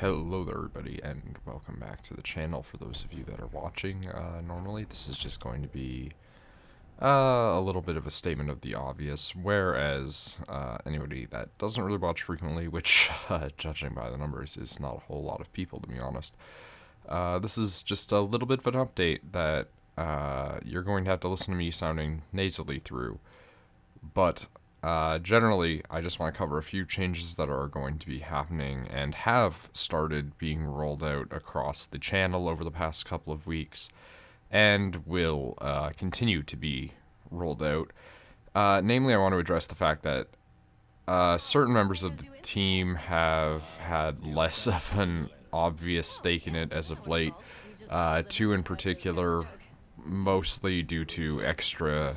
Hello there everybody, and welcome back to the channel. For those of you that are watching normally, this is just going to be a little bit of a statement of the obvious, whereas anybody that doesn't really watch frequently, which judging by the numbers is not a whole lot of people, to be honest, this is just a little bit of an update that you're going to have to listen to me sounding nasally through. But generally, I just want to cover a few changes that are going to be happening and have started being rolled out across the channel over the past couple of weeks and will continue to be rolled out. Namely, I want to address the fact that certain members of the team have had less of an obvious stake in it as of late. Two in particular, mostly due to extra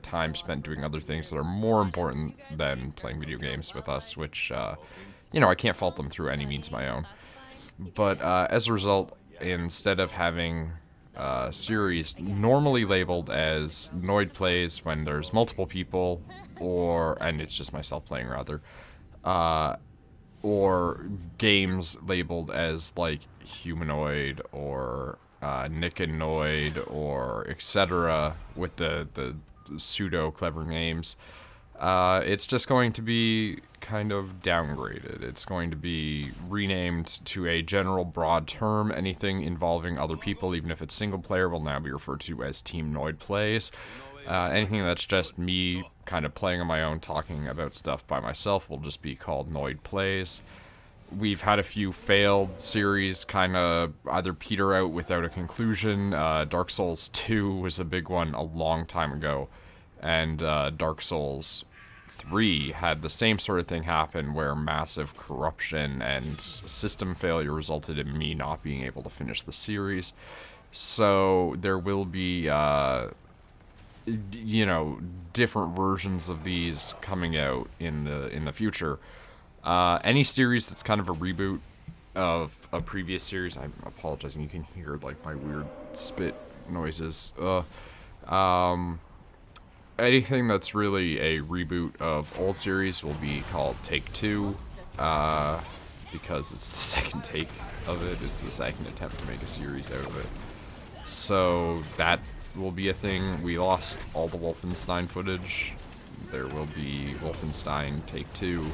time spent doing other things that are more important than playing video games with us, which, I can't fault them through any means of my own. But as a result, instead of having series normally labeled as Noid Plays when there's multiple people, and it's just myself playing rather, or games labeled as like Humanoid or Nick and Noid or etc. with the pseudo clever names, it's just going to be kind of downgraded. It's going to be renamed to a general broad term. Anything involving other people, even if it's single player, will now be referred to as Team Noid Plays. Anything that's just me kind of playing on my own, talking about stuff by myself, will just be called Noid Plays. We've had a few failed series kind of either peter out without a conclusion. Dark Souls 2 was a big one a long time ago, and Dark Souls 3 had the same sort of thing happen where massive corruption and system failure resulted in me not being able to finish the series. So there will be, different versions of these coming out in the future. Any series that's kind of a reboot of a previous series, I'm apologizing, you can hear like my weird spit noises. Anything that's really a reboot of old series will be called Take Two, because it's the second take of it. It's the second attempt to make a series out of it. So that will be a thing. We lost all the Wolfenstein footage. There will be Wolfenstein Take Two.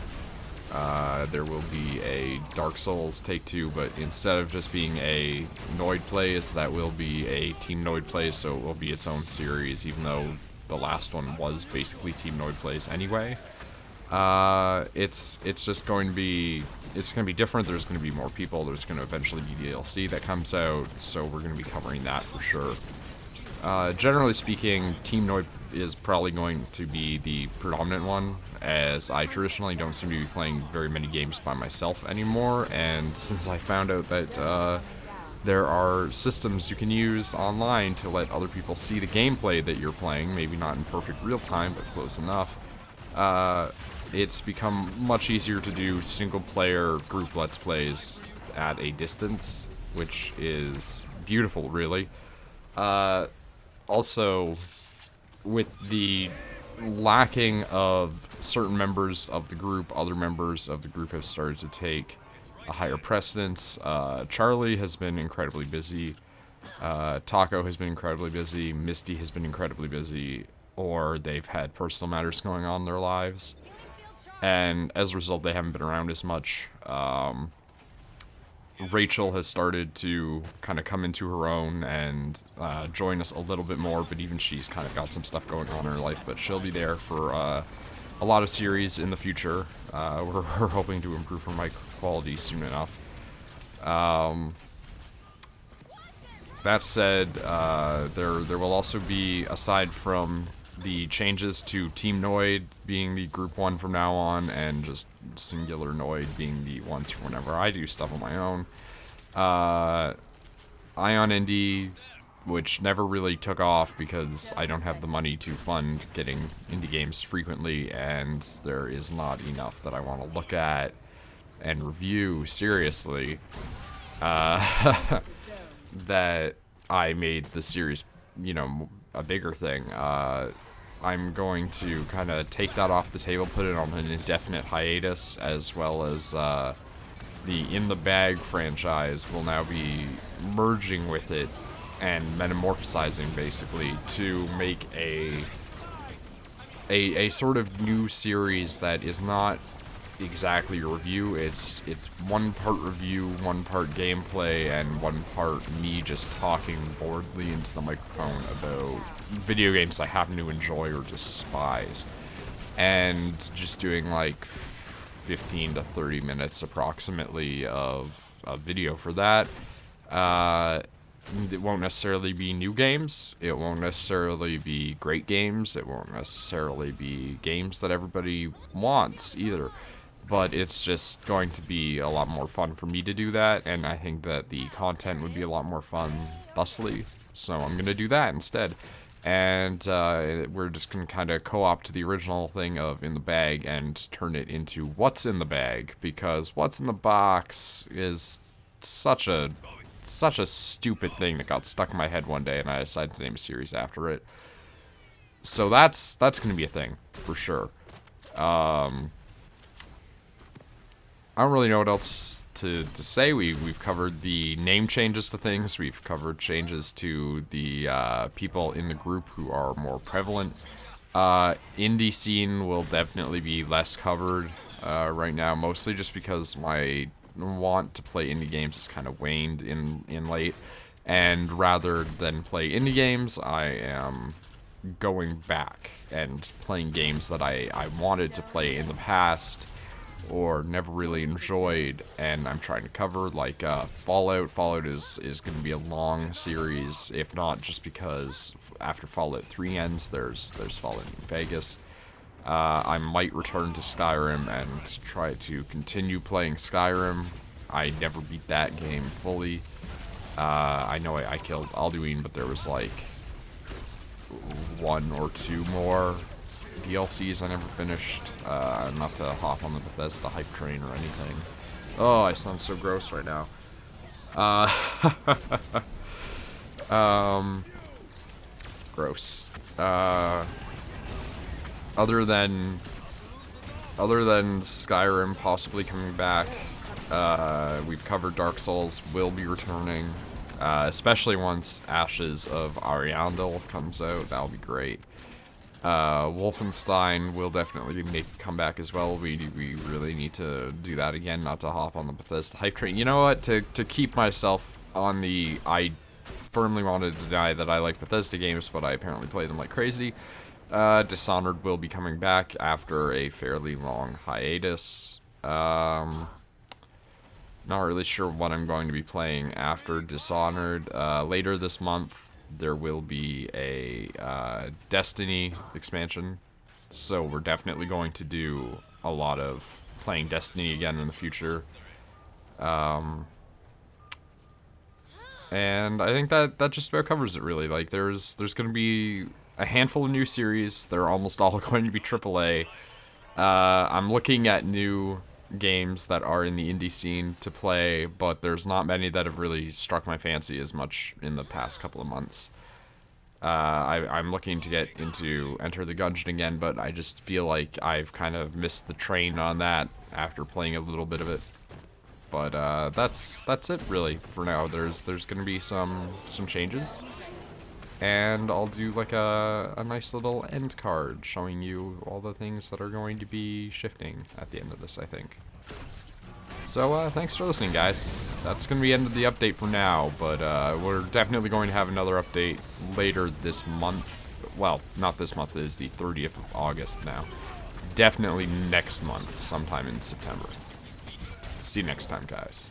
There will be a Dark Souls Take Two, but instead of just being a Noid Plays, that will be a Team Noid Plays, so it will be its own series, even though the last one was basically Team Noid Plays anyway. It's just going to be, different. There's going to be more people. There's going to eventually be DLC that comes out, so we're going to be covering that for sure. Generally speaking, Team Noid is probably going to be the predominant one, as I traditionally don't seem to be playing very many games by myself anymore, and since I found out that there are systems you can use online to let other people see the gameplay that you're playing, maybe not in perfect real time, but close enough, it's become much easier to do single-player group Let's Plays at a distance, which is beautiful, really. Also, with the lacking of certain members of the group, other members of the group have started to take a higher precedence. Charlie has been incredibly busy. Taco has been incredibly busy. Misty has been incredibly busy. Or they've had personal matters going on in their lives. And as a result, they haven't been around as much. Rachel has started to kind of come into her own and join us a little bit more, but even she's kind of got some stuff going on in her life, but she'll be there for a lot of series in the future. We're hoping to improve her mic quality soon enough. That said, there will also be, aside from the changes to Team Noid being the group one from now on, and just singular Noid being the ones for whenever I do stuff on my own. Ion Indie, which never really took off because I don't have the money to fund getting indie games frequently, and there is not enough that I want to look at and review seriously, that I made the series, a bigger thing. I'm going to kind of take that off the table, put it on an indefinite hiatus, as well as the In the Bag franchise will now be merging with it and metamorphosizing basically to make a sort of new series that is not exactly a review. It's one part review, one part gameplay, and one part me just talking boredly into the microphone about video games I happen to enjoy or despise, and just doing like 15 to 30 minutes approximately of video for that. It won't necessarily be new games. It won't necessarily be great games. It won't necessarily be games that everybody wants either. But it's just going to be a lot more fun for me to do that, and I think that the content would be a lot more fun thusly. So I'm going to do that instead. And we're just going to kind of co-opt the original thing of In the Bag and turn it into What's in the Bag, because What's in the Box is such a stupid thing that got stuck in my head one day, and I decided to name a series after it. So that's going to be a thing, for sure. I don't really know what else to say. We've covered the name changes to things. We've covered changes to the people in the group who are more prevalent. Indie scene will definitely be less covered right now, mostly just because my want to play indie games has kind of waned in late, and rather than play indie games, I am going back and playing games that I wanted to play in the past or never really enjoyed, and I'm trying to cover, like Fallout. Fallout is going to be a long series, if not just because after Fallout 3 ends, there's Fallout New Vegas. I might return to Skyrim and try to continue playing Skyrim. I never beat that game fully. I know I killed Alduin, but there was like 1 or 2 more DLCs I never finished. Not to hop on the Bethesda hype train or anything. Oh, I sound so gross right now. Gross. Other than Skyrim possibly coming back, we've covered Dark Souls will be returning, especially once Ashes of Ariandel comes out. That'll be great. Wolfenstein will definitely make a comeback as well. We really need to do that again, not to hop on the Bethesda hype train. You know what? To keep myself on the, I firmly wanted to deny that I like Bethesda games, but I apparently play them like crazy. Dishonored will be coming back after a fairly long hiatus. Not really sure what I'm going to be playing after Dishonored. Later this month, there will be a Destiny expansion, so we're definitely going to do a lot of playing Destiny again in the future. And I think that just about covers it, really. Like, there's going to be a handful of new series. They're almost all going to be AAA. I'm looking at new games that are in the indie scene to play, but there's not many that have really struck my fancy as much in the past couple of months. I'm looking to get into Enter the Gungeon again, but I just feel like I've kind of missed the train on that after playing a little bit of it. But that's it really for now. There's going to be some changes, and I'll do like a nice little end card showing you all the things that are going to be shifting at the end of this, I think. So thanks for listening, guys. That's going to be the end of the update for now, but we're definitely going to have another update later this month. Well, not this month, it is the 30th of August now. Definitely next month, sometime in September. See you next time, guys.